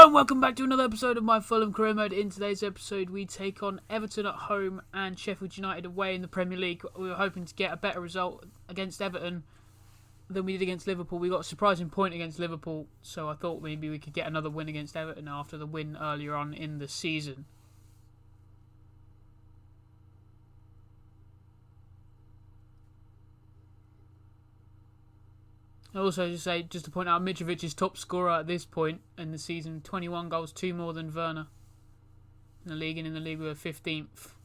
And welcome back to another episode of my Fulham Career Mode. In today's episode, we take on Everton at home and Sheffield United away in the Premier League. We were hoping to get a better result against Everton than we did against Liverpool. We got a surprising point against Liverpool, so I thought maybe we could get another win against Everton after the win earlier on in the season. Also, just to point out, Mitrovic is top scorer at this point in the season. 21 goals, 2 more than Werner in the league, and in the league we were 15th.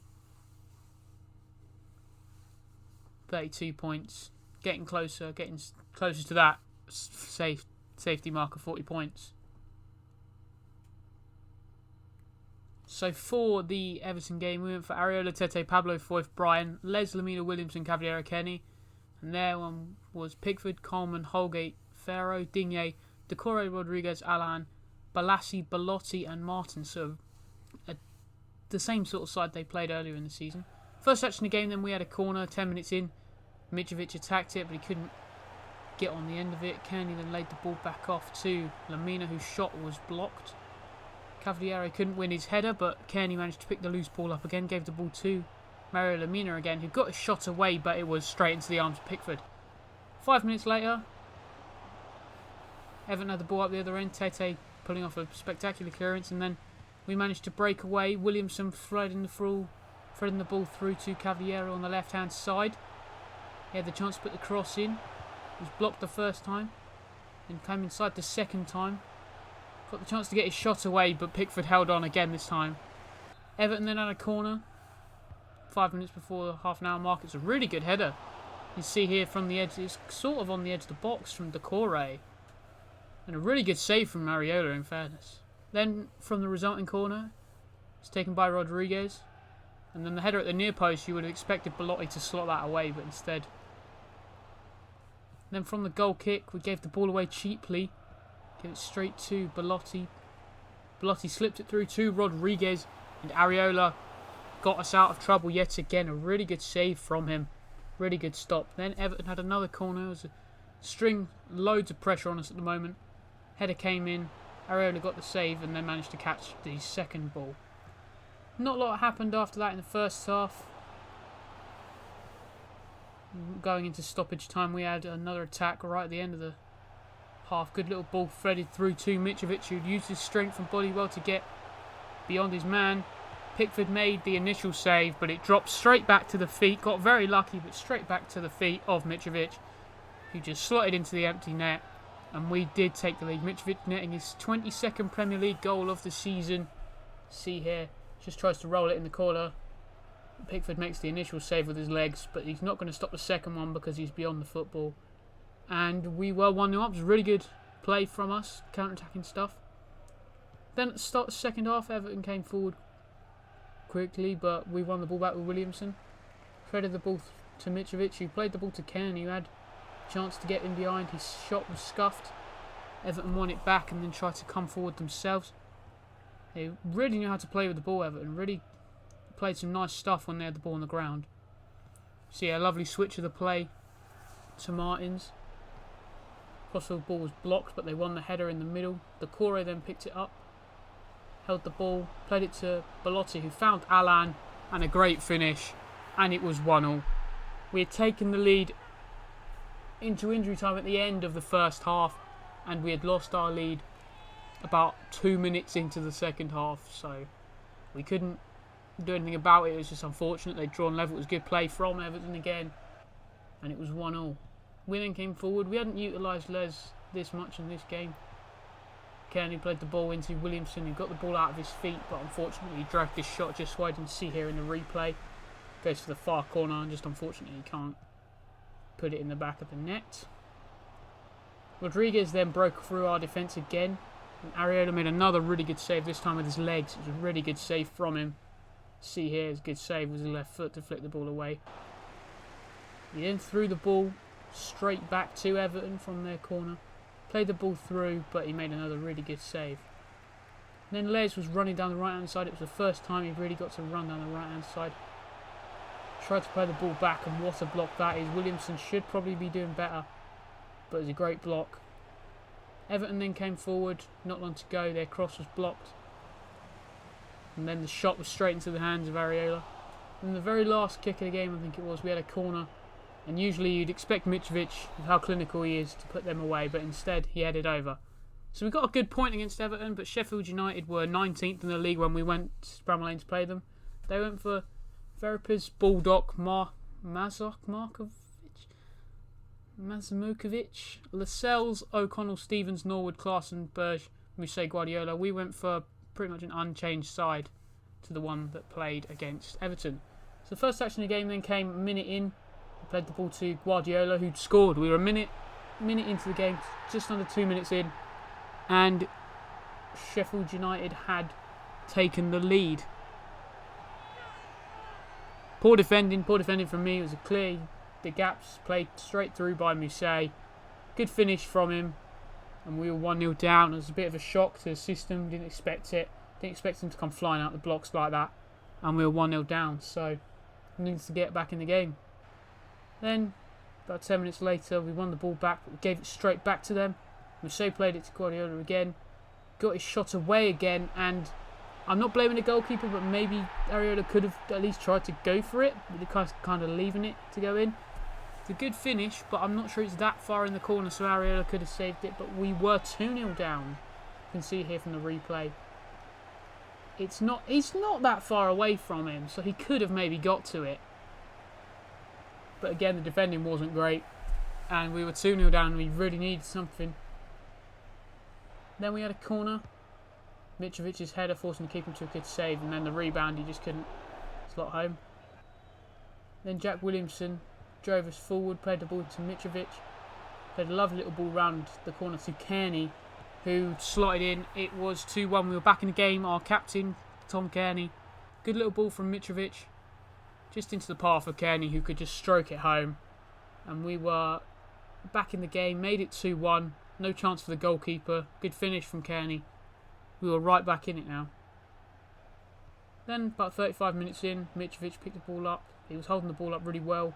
32 points. Getting closer to that safety mark of 40 points. So for the Everton game, we went for Areola, Tete, Pablo, Foyth, Brian, Les, Lamina, Williamson, Cavaliero, Kenny. And there one was Pickford, Coleman, Holgate, Ferro, Digne, Decore, Rodriguez, Alan, Balassi, Belotti and Martin. So the same sort of side they played earlier in the season. First touch in the game, then we had a corner 10 minutes in. Mitrovic attacked it, but he couldn't get on the end of it. Kearney then laid the ball back off to Lamina, whose shot was blocked. Cavaliero couldn't win his header, but Kearney managed to pick the loose ball up again, gave the ball to Mario Lamina again, who got a shot away, but it was straight into the arms of Pickford. 5 minutes later, Everton had the ball up the other end, Tete pulling off a spectacular clearance, and then we managed to break away. Williamson threading the ball through to Cavaliero on the left-hand side. He had the chance to put the cross in. It was blocked the first time, then came inside the second time. Got the chance to get his shot away, but Pickford held on again this time. Everton then had a corner 5 minutes before the half-an-hour mark. It's a really good header. You see here from the edge, it's sort of on the edge of the box from Decore. And a really good save from Areola, in fairness. Then from the resulting corner, it's taken by Rodriguez. And then the header at the near post, you would have expected Belotti to slot that away, but instead. Then from the goal kick, we gave the ball away cheaply. Gave it straight to Belotti. Belotti slipped it through to Rodriguez, and Areola got us out of trouble yet again. A really good save from him. Really good stop. Then Everton had another corner. It was a string, loads of pressure on us at the moment. Header came in. Areola got the save and then managed to catch the second ball. Not a lot happened after that in the first half. Going into stoppage time, we had another attack right at the end of the half. Good little ball threaded through to Mitrovic, who'd used his strength and body well to get beyond his man. Pickford made the initial save, but it dropped straight back to the feet. Got very lucky, but straight back to the feet of Mitrovic, who just slotted into the empty net. And we did take the lead. Mitrovic netting his 22nd Premier League goal of the season. See here, just tries to roll it in the corner. Pickford makes the initial save with his legs, but he's not going to stop the second one because he's beyond the football. And we were 1-0 up. It was really good play from us, counter-attacking stuff. Then at the start of the second half, Everton came forward quickly, but we won the ball back with Williamson. Threaded the ball to Mitrovic, who played the ball to Kearney, who had a chance to get in behind. His shot was scuffed. Everton won it back and then tried to come forward themselves. They really knew how to play with the ball, Everton. Really played some nice stuff when they had the ball on the ground. See a lovely switch of the play to Martins. Crossfield ball was blocked, but they won the header in the middle. Decore then picked it up, held the ball, played it to Belotti, who found Alan, and a great finish, and it was 1-1. We had taken the lead into injury time at the end of the first half, and we had lost our lead about 2 minutes into the second half, so we couldn't do anything about it. It was just unfortunate. They'd drawn level. It was good play from Everton again, and it was 1-1. We then came forward. We hadn't utilised Les this much in this game. Kearney played the ball into Williamson, who got the ball out of his feet, but unfortunately he dragged his shot just wide. You can see here in the replay. Goes to the far corner, and just unfortunately he can't put it in the back of the net. Rodriguez then broke through our defence again, and Areola made another really good save, this time with his legs. It was a really good save from him. See here, his good save with his left foot to flick the ball away. He then threw the ball straight back to Everton from their corner. Played the ball through, but he made another really good save. And then Les was running down the right hand side. It was the first time he really got to run down the right hand side. Tried to play the ball back, and what a block that is. Williamson should probably be doing better, but it was a great block. Everton then came forward, not long to go, their cross was blocked. And then the shot was straight into the hands of Areola. And the very last kick of the game, I think it was, we had a corner. And usually you'd expect Mitrovic, with how clinical he is, to put them away, but instead he headed over. So we got a good point against Everton, but Sheffield United were 19th in the league when we went to Bramall Lane to play them. They went for Verapaz, Baldock, Mazamukovic, Lascelles, O'Connell, Stevens, Norwood, Klaassen, Berge, Moussa, Guardiola. We went for pretty much an unchanged side to the one that played against Everton. So the first action of the game then came a minute in. We played the ball to Guardiola, who'd scored. We were a minute into the game, just under 2 minutes in, and Sheffield United had taken the lead. Poor defending from me. It was a clear, the gaps played straight through by Moussa. Good finish from him, and we were 1-0 down. It was a bit of a shock to the system. Didn't expect it. Didn't expect him to come flying out the blocks like that, and we were 1-0 down. So we needed to get back in the game. Then about 10 minutes later, we won the ball back, but we gave it straight back to them. Moussa played it to Guardiola again, got his shot away again, and I'm not blaming the goalkeeper, but maybe Areola could have at least tried to go for it, but kind of leaving it to go in. It's a good finish, but I'm not sure it's that far in the corner, so Areola could have saved it, but we were 2-0 down. You can see here from the replay. He's not that far away from him, so he could have maybe got to it. But again, the defending wasn't great, and we were 2-0 down, and we really needed something. Then we had a corner. Mitrovic's header forcing the keeper to a good save, and then the rebound he just couldn't slot home. Then Jack Williamson drove us forward, played the ball to Mitrovic, played a lovely little ball round the corner to Kearney, who slotted in. It was 2-1. We were back in the game. Our captain, Tom Kearney, good little ball from Mitrovic, just into the path of Kearney, who could just stroke it home, and we were back in the game. Made it 2-1. No chance for the goalkeeper. Good finish from Kearney. We were right back in it now. Then, about 35 minutes in, Mitrovic picked the ball up. He was holding the ball up really well,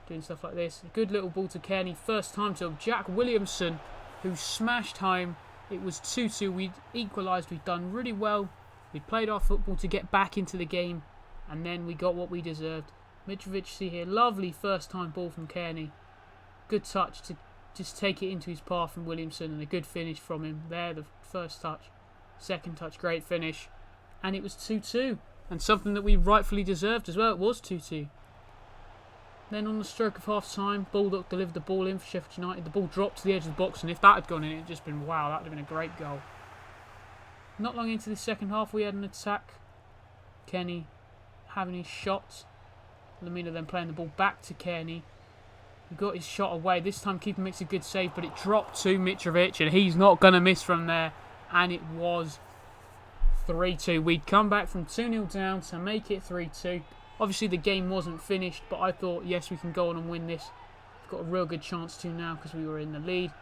doing stuff like this. A good little ball to Kearney. First time to Jack Williamson, who smashed home. It was 2-2. We'd equalised. We'd done really well. We played our football to get back into the game, and then we got what we deserved. Mitrovic, see here, lovely first time ball from Kearney. Good touch to just take it into his path from Williamson, and a good finish from him there. The first touch. Second touch, great finish, and it was 2-2, and something that we rightfully deserved as well. It was 2-2. Then on the stroke of half time, Baldock delivered the ball in for Sheffield United. The ball dropped to the edge of the box, and if that had gone in, it had just been wow, that would have been a great goal. Not long into the second half, we had an attack. Kenny having his shot. Lamina then playing the ball back to Kearney. He got his shot away. This time keeper makes a good save, but it dropped to Mitrovic, and he's not going to miss from there. And it was 3-2. We'd come back from 2-0 down to make it 3-2. Obviously the game wasn't finished, but I thought, yes, we can go on and win this. We've got a real good chance to now because we were in the lead.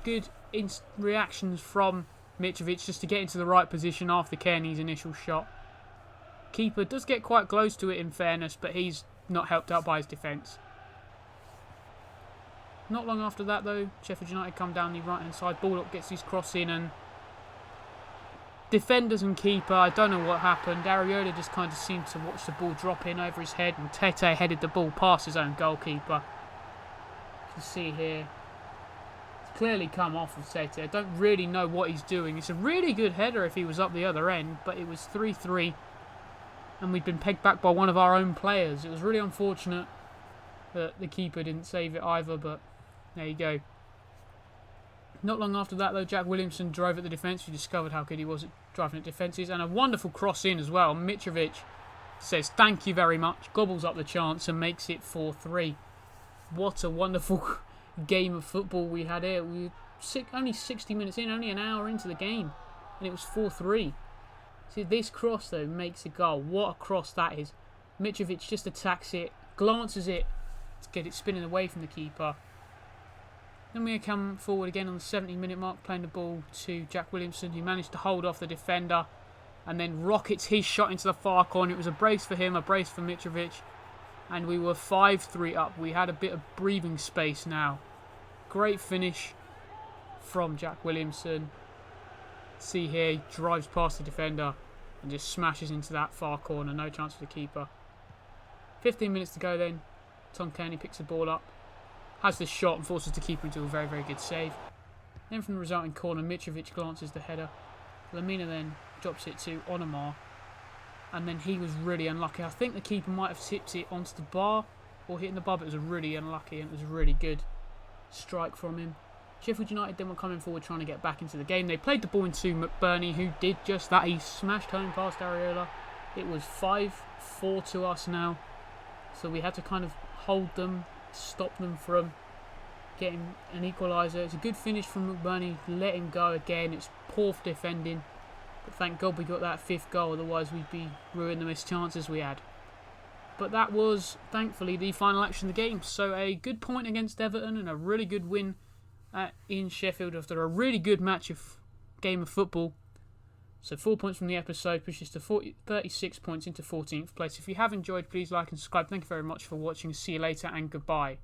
Good reactions from Mitrovic just to get into the right position after Kearney's initial shot. Keeper does get quite close to it in fairness, but he's not helped out by his defence. Not long after that though, Sheffield United come down the right hand side. Baldock gets his cross in, and defenders and keeper, I don't know what happened. Areola just kind of seemed to watch the ball drop in over his head, and Tete headed the ball past his own goalkeeper. You can see here, it's clearly come off of Tete. I don't really know what he's doing. It's a really good header if he was up the other end, but it was 3-3, and we'd been pegged back by one of our own players. It was really unfortunate that the keeper didn't save it either, but there you go. Not long after that though, Jack Williamson drove at the defence. We discovered how good he was at driving at defences, and a wonderful cross in as well. Mitrovic says thank you very much, gobbles up the chance and makes it 4-3. What a wonderful game of football we had here. We were only 60 minutes in, only an hour into the game, and it was 4-3. See, this cross though makes a goal. What a cross that is. Mitrovic just attacks it, glances it to get it spinning away from the keeper. Then we come forward again on the 70-minute mark, playing the ball to Jack Williamson, who managed to hold off the defender and then rockets his shot into the far corner. It was a brace for him, a brace for Mitrovic, and we were 5-3 up. We had a bit of breathing space now. Great finish from Jack Williamson. See here, he drives past the defender and just smashes into that far corner. No chance for the keeper. 15 minutes to go then. Tom Kearney picks the ball up, has the shot and forces the keeper into a very, very good save. Then from the resulting corner, Mitrovic glances the header. Lamina then drops it to Onomar. And then he was really unlucky. I think the keeper might have tipped it onto the bar or hitting the bar, but it was really unlucky and it was a really good strike from him. Sheffield United then were coming forward trying to get back into the game. They played the ball into McBurney, who did just that. He smashed home past Areola. It was 5-4 to us now. So we had to kind of hold them, stop them from getting an equaliser. It's a good finish from McBurney. Let him go again. It's poor defending. But thank God we got that 5th goal. Otherwise we'd be ruining the missed chances we had. But that was, thankfully, the final action of the game. So a good point against Everton and a really good win in Sheffield after a really good game of football. So 4 points from the episode pushes to 36 points into 14th place. If you have enjoyed, please like and subscribe. Thank you very much for watching. See you later and goodbye.